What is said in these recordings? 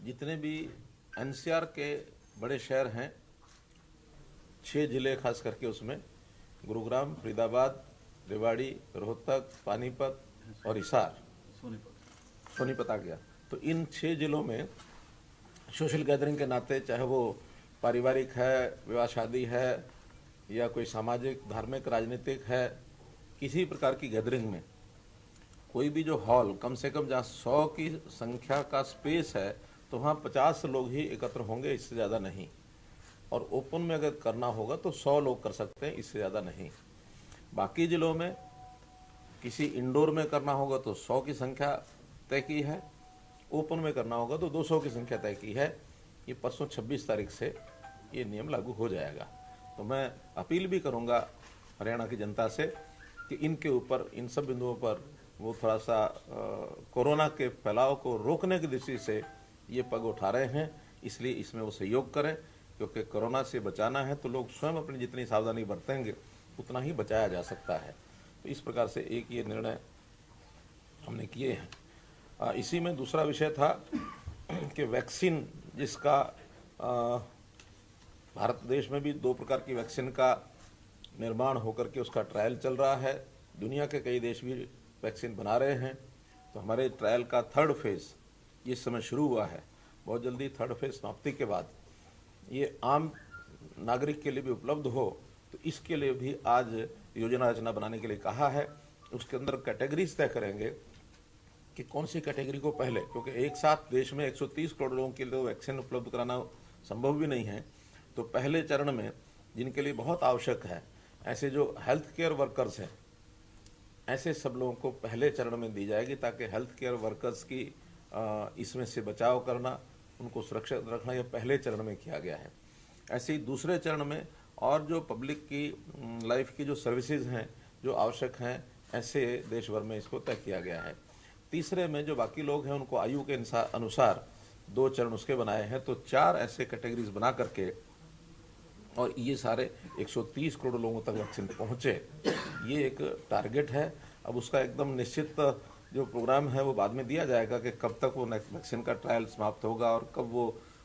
जितने भी एनसीआर के बड़े शहर हैं, 6 जिले खास करके, उसमें गुरुग्राम, फरीदाबाद, रेवाड़ी, रोहतक, पानीपत और हिसार, सोनीपत आ गया। तो इन 6 जिलों में सोशल गैदरिंग के नाते, चाहे वो पारिवारिक है, विवाह शादी है, या कोई सामाजिक, धार्मिक, राजनीतिक है, किसी प्रकार की गैदरिंग में कोई भी जो हॉल, कम से कम जहाँ 100 की संख्या का स्पेस है, तो वहाँ 50 लोग ही एकत्र होंगे, इससे ज़्यादा नहीं। और ओपन में अगर करना होगा तो 100 लोग कर सकते हैं, इससे ज़्यादा नहीं। बाकी जिलों में किसी इंडोर में करना होगा तो 100 की संख्या तय की है, ओपन में करना होगा तो 200 की संख्या तय की है। ये परसों 26 तारीख से ये नियम लागू हो जाएगा। तो मैं अपील भी करूंगा हरियाणा की जनता से कि इनके ऊपर, इन सब बिंदुओं पर वो थोड़ा सा कोरोना के फैलाव को रोकने की दृष्टि से ये पग उठा रहे हैं, इसलिए इसमें वो सहयोग करें, क्योंकि कोरोना से बचाना है तो लोग स्वयं अपनी जितनी सावधानी बरतेंगे उतना ही बचाया जा सकता है। तो इस प्रकार से एक ये निर्णय हमने किए हैं। इसी में दूसरा विषय था कि वैक्सीन, जिसका भारत देश में भी 2 प्रकार की वैक्सीन का निर्माण होकर के उसका ट्रायल चल रहा है। दुनिया के कई देश भी वैक्सीन बना रहे हैं। तो हमारे ट्रायल का 3rd फेज इस समय शुरू हुआ है। बहुत जल्दी 3rd फेज समाप्ति के बाद ये आम नागरिक के लिए भी उपलब्ध हो, तो इसके लिए भी आज योजना रचना बनाने के लिए कहा है। उसके अंदर कैटेगरीज तय करेंगे कि कौन सी कैटेगरी को पहले, क्योंकि एक साथ देश में 130 करोड़ लोगों के लिए वैक्सीन उपलब्ध कराना संभव भी नहीं है। तो पहले चरण में जिनके लिए बहुत आवश्यक है, ऐसे जो हेल्थ केयर वर्कर्स हैं, ऐसे सब लोगों को पहले चरण में दी जाएगी, ताकि हेल्थ केयर वर्कर्स की इसमें से बचाव करना, उनको सुरक्षित रखना, यह पहले चरण में किया गया है। ऐसे ही दूसरे चरण में और जो पब्लिक की लाइफ की जो सर्विसेज हैं, जो आवश्यक हैं, ऐसे देश भर में इसको तय किया गया है। तीसरे में जो बाकी लोग हैं उनको आयु के अनुसार 2 चरण उसके बनाए हैं। तो 4 ऐसे कैटेगरीज बना करके, और ये सारे 130 करोड़ लोगों तक वैक्सीन पहुंचे, ये एक टारगेट है। अब उसका एकदम निश्चित जो प्रोग्राम है वो बाद में दिया जाएगा कि कब तक वो वैक्सीन का ट्रायल समाप्त होगा और कब वो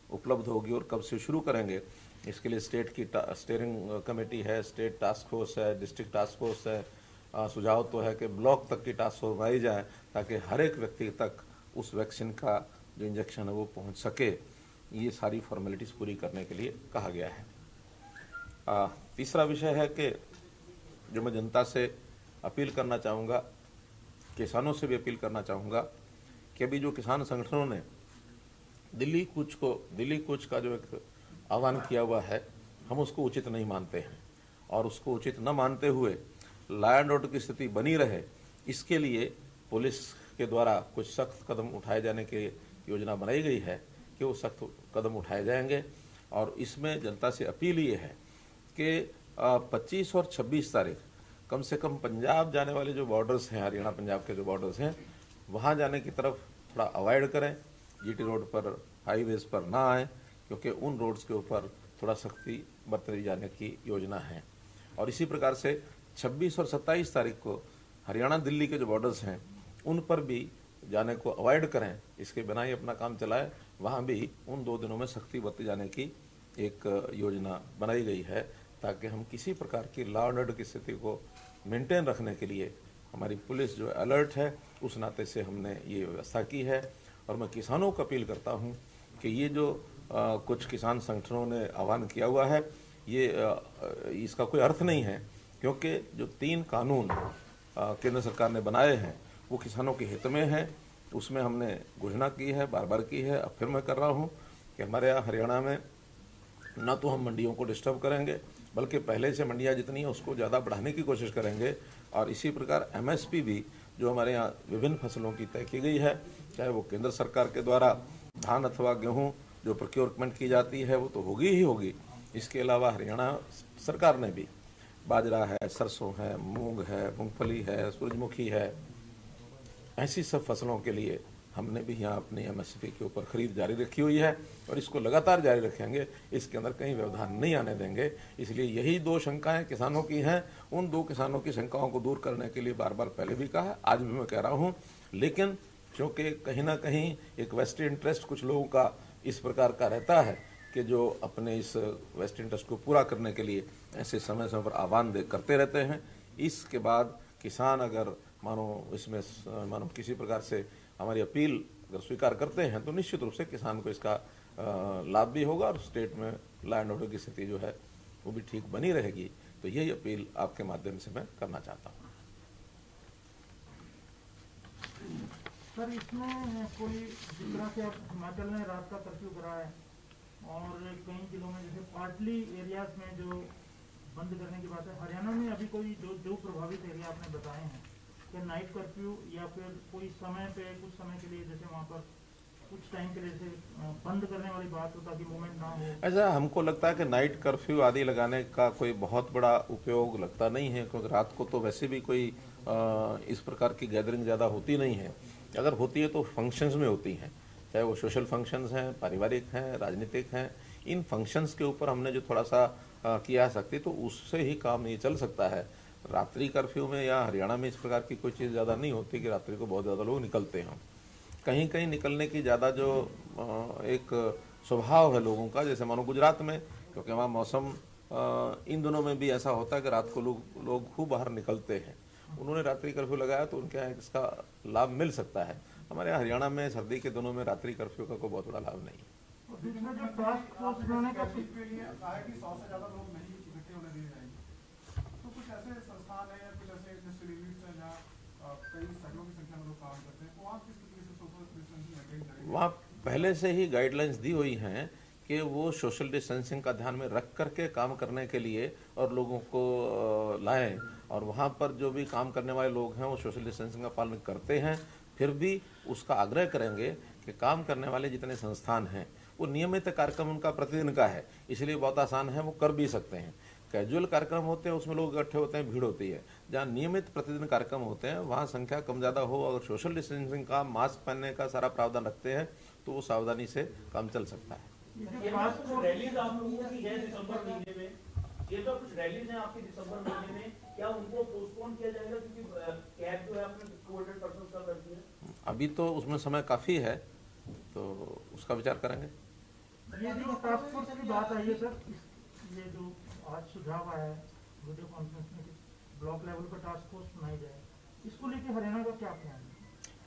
उपलब्ध होगी और कब से शुरू करेंगे। इसके लिए स्टेट की स्टीयरिंग कमेटी है, स्टेट टास्क फोर्स है, डिस्ट्रिक्ट टास्क फोर्स है। सुझाव तो है कि ब्लॉक तक की टास्क फोर्स बनाई जाए, ताकि हर एक व्यक्ति तक उस वैक्सीन का जो इंजेक्शन है वो पहुंच सके। ये सारी फॉर्मेलिटीज़ पूरी करने के लिए कहा गया है। तीसरा विषय है कि जो मैं जनता से अपील करना चाहूँगा, किसानों से भी अपील करना चाहूँगा कि अभी जो किसान संगठनों ने दिल्ली कूच का जो एक आह्वान किया हुआ है, हम उसको उचित नहीं मानते हैं। और उसको उचित न मानते हुए लॉ एंड ऑर्डर की स्थिति बनी रहे, इसके लिए पुलिस के द्वारा कुछ सख्त कदम उठाए जाने की योजना बनाई गई है कि वो सख्त कदम उठाए जाएंगे। और इसमें जनता से अपील ये है कि 25 और 26 तारीख कम से कम पंजाब जाने वाले जो बॉर्डर्स हैं, हरियाणा पंजाब के जो बॉर्डर्स हैं, वहाँ जाने की तरफ थोड़ा अवॉइड करें। जीटी रोड पर, हाईवेज पर ना आए, क्योंकि उन रोड्स के ऊपर थोड़ा सख्ती बरती जाने की योजना है। और इसी प्रकार से 26 और 27 तारीख को हरियाणा दिल्ली के जो बॉर्डर्स हैं उन पर भी जाने को अवॉइड करें। इसके बिना ही अपना काम चलाएं। वहाँ भी उन 2 दिनों में सख्ती बरती जाने की एक योजना बनाई गई है, ताकि हम किसी प्रकार की लॉ एंड ऑर्डर की स्थिति को मेंटेन रखने के लिए हमारी पुलिस जो अलर्ट है, उस नाते से हमने ये व्यवस्था की है। और मैं किसानों को अपील करता हूँ कि ये जो कुछ किसान संगठनों ने आह्वान किया हुआ है, ये इसका कोई अर्थ नहीं है, क्योंकि जो 3 कानून केंद्र सरकार ने बनाए हैं वो किसानों के हित में है। उसमें हमने घोषणा की है, बार बार की है, अब फिर मैं कर रहा हूँ कि हमारे यहाँ हरियाणा में न तो हम मंडियों को डिस्टर्ब करेंगे, बल्कि पहले से मंडियाँ जितनी हैं उसको ज़्यादा बढ़ाने की कोशिश करेंगे। और इसी प्रकार MSP भी जो हमारे यहाँ विभिन्न फसलों की तय की गई है, चाहे वो केंद्र सरकार के द्वारा धान अथवा गेहूँ जो प्रोक्योरमेंट की जाती है वो तो होगी ही होगी। इसके अलावा हरियाणा सरकार ने भी बाजरा है, सरसों है, मूंग है, मूंगफली है, सूरजमुखी है, ऐसी सब फसलों के लिए हमने भी यहाँ अपनी MSP के ऊपर खरीद जारी रखी हुई है और इसको लगातार जारी रखेंगे। इसके अंदर कहीं व्यवधान नहीं आने देंगे। इसलिए यही 2 शंकाएं किसानों की हैं। उन 2 किसानों की शंकाओं को दूर करने के लिए बार बार पहले भी कहा, आज भी मैं कह रहा हूँ। लेकिन क्योंकि कहीं ना कहीं एक वेस्टेड इंटरेस्ट कुछ लोगों का इस प्रकार का रहता है कि जो अपने इस वेस्ट इंटरेस्ट को पूरा करने के लिए ऐसे समय समय पर आह्वान करते रहते हैं। इसके बाद किसान अगर मानो इसमें मानो किसी प्रकार से हमारी अपील अगर स्वीकार करते हैं तो निश्चित रूप से किसान को इसका लाभ भी होगा और स्टेट में लॉ एंड ऑर्डर की स्थिति जो है वो भी ठीक बनी रहेगी। तो यही अपील आपके माध्यम से मैं करना चाहता हूँ। सर, इसमें कोई जिस तरह से हिमाचल ने रात का कर्फ्यू करा है और कई जिलों में जैसे पार्टली एरियाज में जो बंद करने की बात है, हरियाणा में अभी कोई जो प्रभावित एरिया आपने बताए हैं कि नाइट कर्फ्यू या फिर कोई समय पे कुछ समय के लिए जैसे वहाँ पर कुछ टाइम के लिए से बंद करने वाली बात हो ताकि मूवमेंट ना हो? ऐसा हमको लगता है कि नाइट कर्फ्यू आदि लगाने का कोई बहुत बड़ा उपयोग लगता नहीं है, क्योंकि रात को तो वैसे भी कोई इस प्रकार की गैदरिंग ज़्यादा होती नहीं है। अगर होती है तो फंक्शंस में होती हैं, चाहे वो सोशल फंक्शंस हैं, पारिवारिक हैं, राजनीतिक हैं। इन फंक्शंस के ऊपर हमने जो थोड़ा सा किया सकती तो उससे ही काम ये चल सकता है। रात्रि कर्फ्यू में या हरियाणा में इस प्रकार की कोई चीज़ ज़्यादा नहीं होती कि रात्रि को बहुत ज़्यादा लोग निकलते हैं। कहीं कहीं निकलने की ज़्यादा जो एक स्वभाव है लोगों का, जैसे मानो गुजरात में, क्योंकि वहाँ मौसम इन दिनों में भी ऐसा होता है कि रात को लोग खूब बाहर निकलते हैं। उन्होंने रात्रि कर्फ्यू लगाया तो उनके यहाँ इसका लाभ मिल सकता है। हमारे यहाँ हरियाणा में सर्दी के दिनों में रात्रि कर्फ्यू का कोई बहुत बड़ा लाभ नहीं है। वहाँ पहले से ही गाइडलाइंस दी हुई हैं कि वो सोशल डिस्टेंसिंग का ध्यान में रख करके काम करने के लिए और लोगों को लाएं, और वहाँ पर जो भी काम करने वाले लोग हैं वो सोशल डिस्टेंसिंग का पालन करते हैं। फिर भी उसका आग्रह करेंगे कि काम करने वाले जितने संस्थान हैं वो नियमित कार्यक्रम उनका प्रतिदिन का है, इसलिए बहुत आसान है, वो कर भी सकते हैं। कैजुअल कार्यक्रम होते हैं उसमें लोग इकट्ठे होते हैं, भीड़ होती है। जहाँ नियमित प्रतिदिन कार्यक्रम होते हैं वहाँ संख्या कम ज़्यादा हो, अगर सोशल डिस्टेंसिंग का, मास्क पहनने का सारा प्रावधान रखते हैं तो वो सावधानी से काम चल सकता है। रैलीज आप लोगों की है दिसंबर महीने में, ये तो कुछ रैलीज हैं आपकी दिसंबर महीने में, क्या उनको पोस्टपोन किया जाएगा क्योंकि कैब जो है आपने 200% कर रखी है? अभी तो उसमें समय काफ़ी है, तो उसका विचार करेंगे। ये जो टास्क फोर्स की बात आई है सर, ये जो आज सुझाव आया है वीडियो कॉन्फ्रेंस में कि ब्लॉक लेवल पर टास्क फोर्स बनाई जाए, इसको लेके हरियाणा का क्या प्लान है?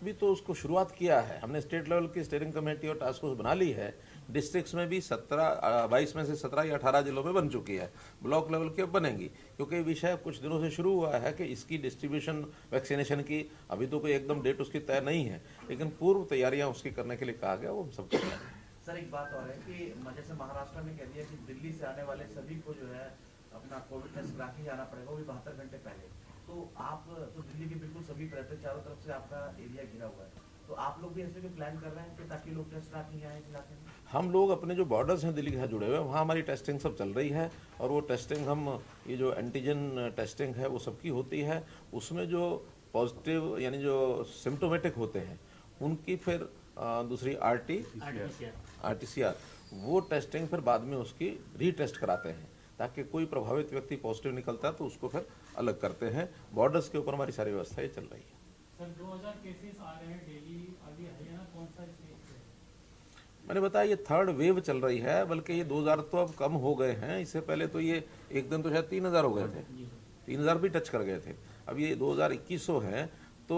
अभी तो उसको शुरुआत किया है हमने, स्टेट लेवल की स्टीयरिंग कमेटी और टास्क फोर्स बना ली है। डिस्ट्रिक्ट्स में भी 22 में से 17 या 18 जिलों में बन चुकी है। ब्लॉक लेवल की अब बनेंगी, क्योंकि विषय कुछ दिनों से शुरू हुआ है कि इसकी डिस्ट्रीब्यूशन वैक्सीनेशन की अभी तो कोई एकदम डेट उसकी तय नहीं है, लेकिन पूर्व तैयारियां उसकी करने के लिए कहा गया, वो हम सब कर रहे हैं। सर एक बात और है कि जैसे महाराष्ट्र ने कह दिया कि दिल्ली से आने वाले सभी को जो है अपना कोविड टेस्ट करा के जाना पड़ेगा, वो भी 72 घंटे पहले। तो आप तो दिल्ली के बिल्कुल सभी रहते, चारों तरफ से आपका एरिया घिरा हुआ है, तो आप लोग भी ऐसे भी प्लान कर रहे हैं कि ताकि लोग टेस्ट करा के आए इलाके में? हम लोग अपने जो बॉर्डर्स हैं दिल्ली के साथ जुड़े हुए हैं, वहाँ हमारी टेस्टिंग सब चल रही है, और वो टेस्टिंग हम ये जो एंटीजन टेस्टिंग है वो सबकी होती है। उसमें जो पॉजिटिव यानी जो सिम्टोमेटिक होते हैं उनकी फिर दूसरी RT-PCR वो टेस्टिंग फिर बाद में उसकी रीटेस्ट कराते हैं, ताकि कोई प्रभावित व्यक्ति पॉजिटिव निकलता है तो उसको फिर अलग करते हैं। बॉर्डर्स के ऊपर हमारी सारी व्यवस्थाएं चल रही है। सर 2000 केसेस आ रहे हैं डेली, अभी हरियाणा कौन सा स्टेट है? मैंने बताया ये थर्ड वेव चल रही है, बल्कि ये 2000 तो अब कम हो गए हैं। इससे पहले तो ये एक दिन तो शायद 3000 हो गए थे, 3000 भी टच कर गए थे। अब ये 2021 है तो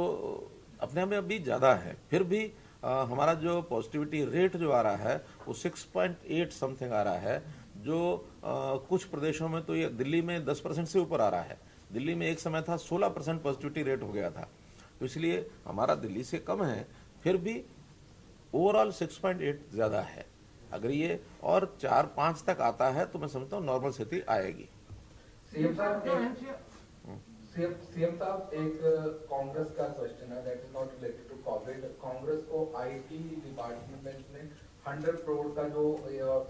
अपने में अभी ज़्यादा है। फिर भी हमारा जो पॉजिटिविटी रेट जो आ रहा है वो 6.8 समथिंग आ रहा है, जो कुछ प्रदेशों में तो ये दिल्ली में 10% से ऊपर आ रहा है। दिल्ली में एक समय था 16% पॉजिटिविटी रेट हो गया था, तो इसलिए हमारा दिल्ली से कम है, फिर भी ओवरऑल 6.8 ज़्यादा है। अगर ये और 4-5 तक आता है तो मैं समझता हूँ नॉर्मल स्थिति आएगी। सीएम साहब, एक कांग्रेस का क्वेश्चन है that is not related to covid. Congress को आईटी डिपार्टमेंट ने 100 करोड़ का जो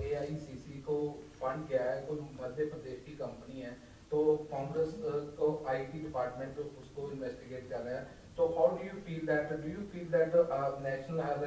एआईसीसी को फंड किया है, कोई मध्य प्रदेश की कंपनी है, तो कांग्रेस को आईटी डिपार्टमेंट उसको इन्वेस्टिगेट कर रहा है। तो how do you feel that national has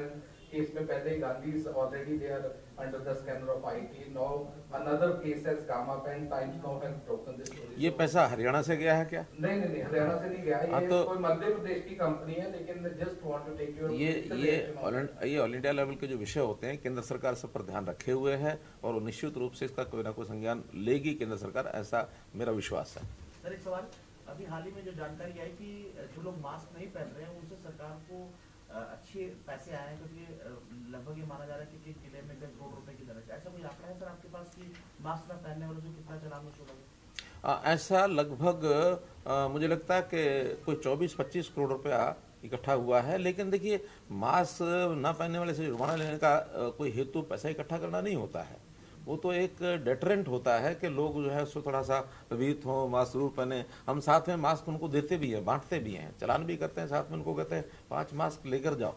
case में पहले Gandhi is already there under the scanner of IT, now another case has come up and Times Now has broken this story. ये पैसा हरियाणा से गया है क्या? नहीं नहीं नहीं, हरियाणा से नहीं गया, हाँ, ये तो कोई मध्य प्रदेश की कंपनी है, लेकिन just want to take your ये ऑल इंडिया लेवल के जो विषय होते हैं केंद्र सरकार सब पर ध्यान रखे हुए है और वो निश्चित रूप से इसका कोई ना कोई संज्ञान लेगी केंद्र सरकार, ऐसा मेरा विश्वास है। सर एक सवाल, अभी हाल ही में जो जानकारी आई कि जो लोग मास्क नहीं पहन रहे हैं उनसे सरकार को अच्छे पैसे आए हैं, क्योंकि लगभग ये माना जा रहा है कि एक जिले में 10 करोड़ रुपए की दर है। ऐसा कोई आंकड़ा है सर आपके पास कि मास्क न पहनने वालों से कितना चलान वसूला गया? ऐसा लगभग मुझे लगता है कि कोई 24-25 करोड़ रुपया इकट्ठा हुआ है। लेकिन देखिए, मास्क न पहनने वाले से जुर्माना लेने का कोई हेतु पैसा इकट्ठा करना नहीं होता है, वो तो एक डेटरेंट होता है कि लोग जो है उसको थोड़ा सा प्रभावित हो, मास्क जरूर पहने। हम साथ में मास्क उनको देते भी हैं, बांटते भी हैं, चलान भी करते हैं, साथ में उनको कहते हैं 5 मास्क लेकर जाओ,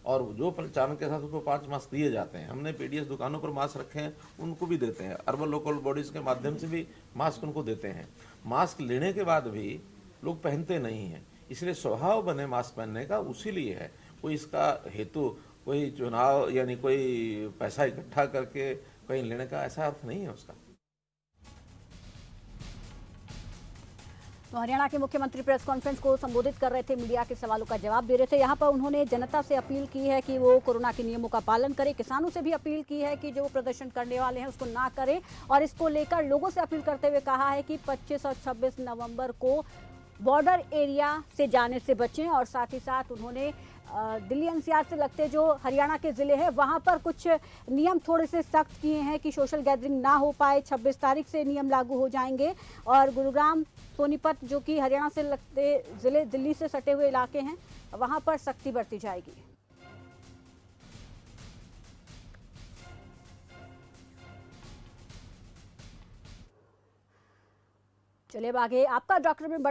और जो चालान के साथ उसको 5 मास्क दिए जाते हैं। हमने पीडीएस दुकानों पर मास्क रखे हैं, उनको भी देते हैं, अर्बन लोकल बॉडीज के माध्यम से भी मास्क उनको देते हैं। मास्क लेने के बाद भी लोग पहनते नहीं हैं, इसलिए स्वभाव बने मास्क पहनने का, उसी लिए है। कोई इसका हेतु कोई चुनाव यानी कोई पैसा इकट्ठा करके कहीं लेने का ऐसा अर्थ नहीं है उसका। तो हरियाणा के मुख्यमंत्री प्रेस कॉन्फ्रेंस को संबोधित कर रहे थे, मीडिया के सवालों का जवाब दे रहे थे। यहाँ पर उन्होंने जनता से अपील की है कि वो कोरोना के नियमों का पालन करें। किसानों से भी अपील की है कि जो प्रदर्शन करने वाले हैं उसको ना करें, और इसको लेकर लोगों से अपील करते हुए कहा है कि 25 और 26 नवंबर को बॉर्डर एरिया से जाने से बचें। और साथ ही साथ उन्होंने दिल्ली एनसीआर से लगते जो हरियाणा के ज़िले हैं वहाँ पर कुछ नियम थोड़े से सख्त किए हैं कि सोशल गैदरिंग ना हो पाए। 26 तारीख से नियम लागू हो जाएंगे, और गुरुग्राम, सोनीपत जो कि हरियाणा से लगते ज़िले दिल्ली से सटे हुए इलाके हैं, वहाँ पर सख्ती बरती जाएगी। चलिए अब आगे आपका डॉक्टर में